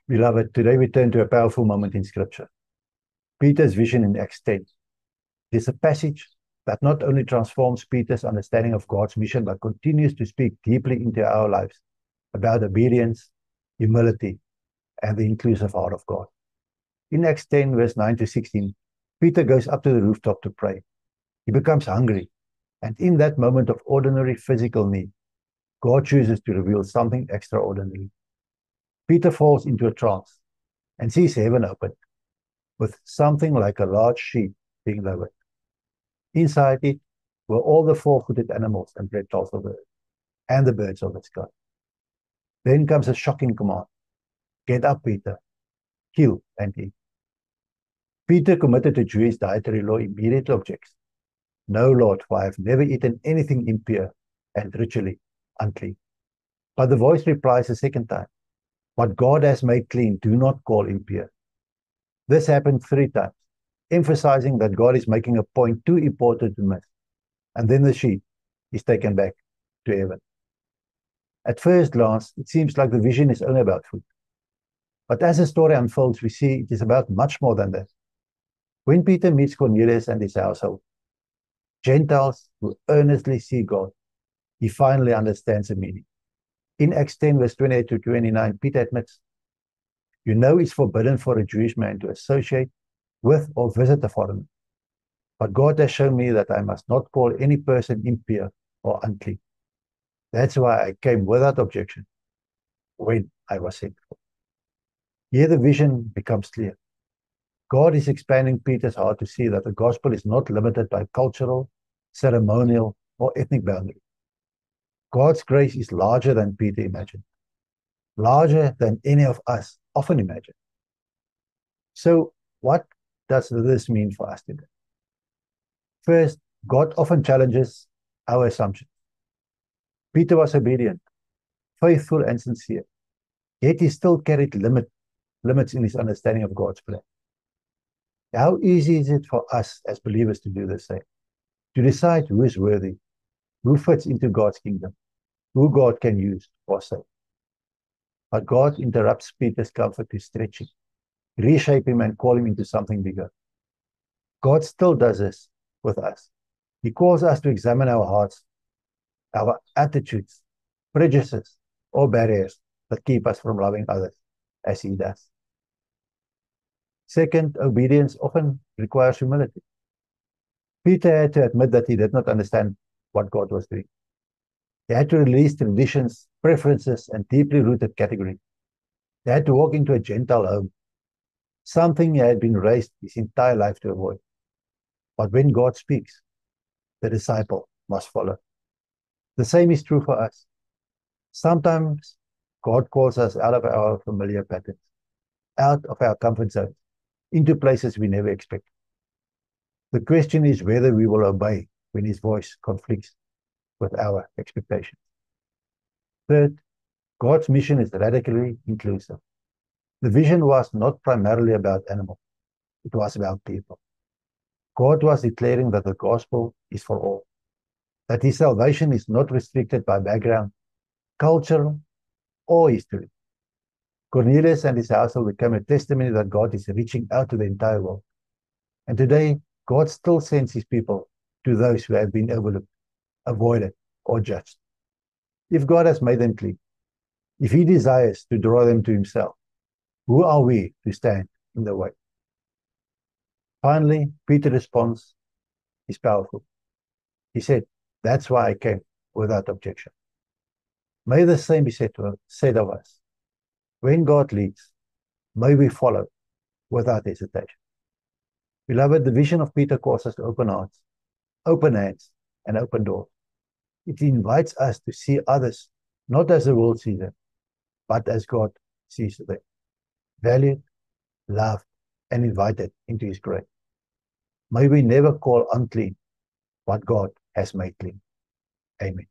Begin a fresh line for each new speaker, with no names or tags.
Beloved, today we turn to a powerful moment in Scripture. Peter's vision in Acts 10. It is a passage that not only transforms Peter's understanding of God's mission, but continues to speak deeply into our lives about obedience, humility, and the inclusive heart of God. In Acts 10, verse 9 to 16, Peter goes up to the rooftop to pray. He becomes hungry, and in that moment of ordinary physical need, God chooses to reveal something extraordinary. Peter falls into a trance and sees heaven open, with something like a large sheet being lowered. Inside it were all the four-footed animals and reptiles of the earth, and the birds of the sky. Then comes a shocking command. Get up, Peter. Kill and eat. Peter, committed to Jewish dietary law, immediately objects. No, Lord, for I have never eaten anything impure and ritually unclean. But the voice replies a second time. What God has made clean, do not call impure. This happened 3 times, emphasizing that God is making a point too important to miss. And then the sheep is taken back to heaven. At first glance, it seems like the vision is only about food. But as the story unfolds, we see it is about much more than that. When Peter meets Cornelius and his household, Gentiles who earnestly see God, he finally understands the meaning. In Acts 10, verse 28 to 29, Peter admits, you know it's forbidden for a Jewish man to associate with or visit a foreigner. But God has shown me that I must not call any person impure or unclean. That's why I came without objection when I was sent for. Here the vision becomes clear. God is expanding Peter's heart to see that the gospel is not limited by cultural, ceremonial, or ethnic boundaries. God's grace is larger than Peter imagined, larger than any of us often imagine. So, what does this mean for us today? First, God often challenges our assumptions. Peter was obedient, faithful, and sincere, yet he still carried limits in his understanding of God's plan. How easy is it for us as believers to do the same? To decide who is worthy, who fits into God's kingdom, who God can use or save. But God interrupts Peter's comfort to stretch him, reshape him, and call him into something bigger. God still does this with us. He calls us to examine our hearts, our attitudes, prejudices, or barriers that keep us from loving others as he does. Second, obedience often requires humility. Peter had to admit that he did not understand what God was doing. He had to release traditions, preferences, and deeply rooted categories. He had to walk into a Gentile home, something he had been raised his entire life to avoid. But when God speaks, the disciple must follow. The same is true for us. Sometimes God calls us out of our familiar patterns, out of our comfort zone, into places we never expect. The question is whether we will obey when his voice conflicts with our expectations. Third, God's mission is radically inclusive. The vision was not primarily about animals. It was about people. God was declaring that the gospel is for all, that his salvation is not restricted by background, culture, or history. Cornelius and his household became a testimony that God is reaching out to the entire world. And today, God still sends his people to those who have been overlooked, avoided, or judged. If God has made them clean, if he desires to draw them to himself, who are we to stand in the way? Finally, Peter's response is powerful. He said, that's why I came without objection. May the same be said of us. When God leads, may we follow without hesitation. Beloved, the vision of Peter calls us to open hearts, open hands, and open doors. It invites us to see others not as the world sees them, but as God sees them. Valued, loved, and invited into his grace. May we never call unclean what God has made clean. Amen.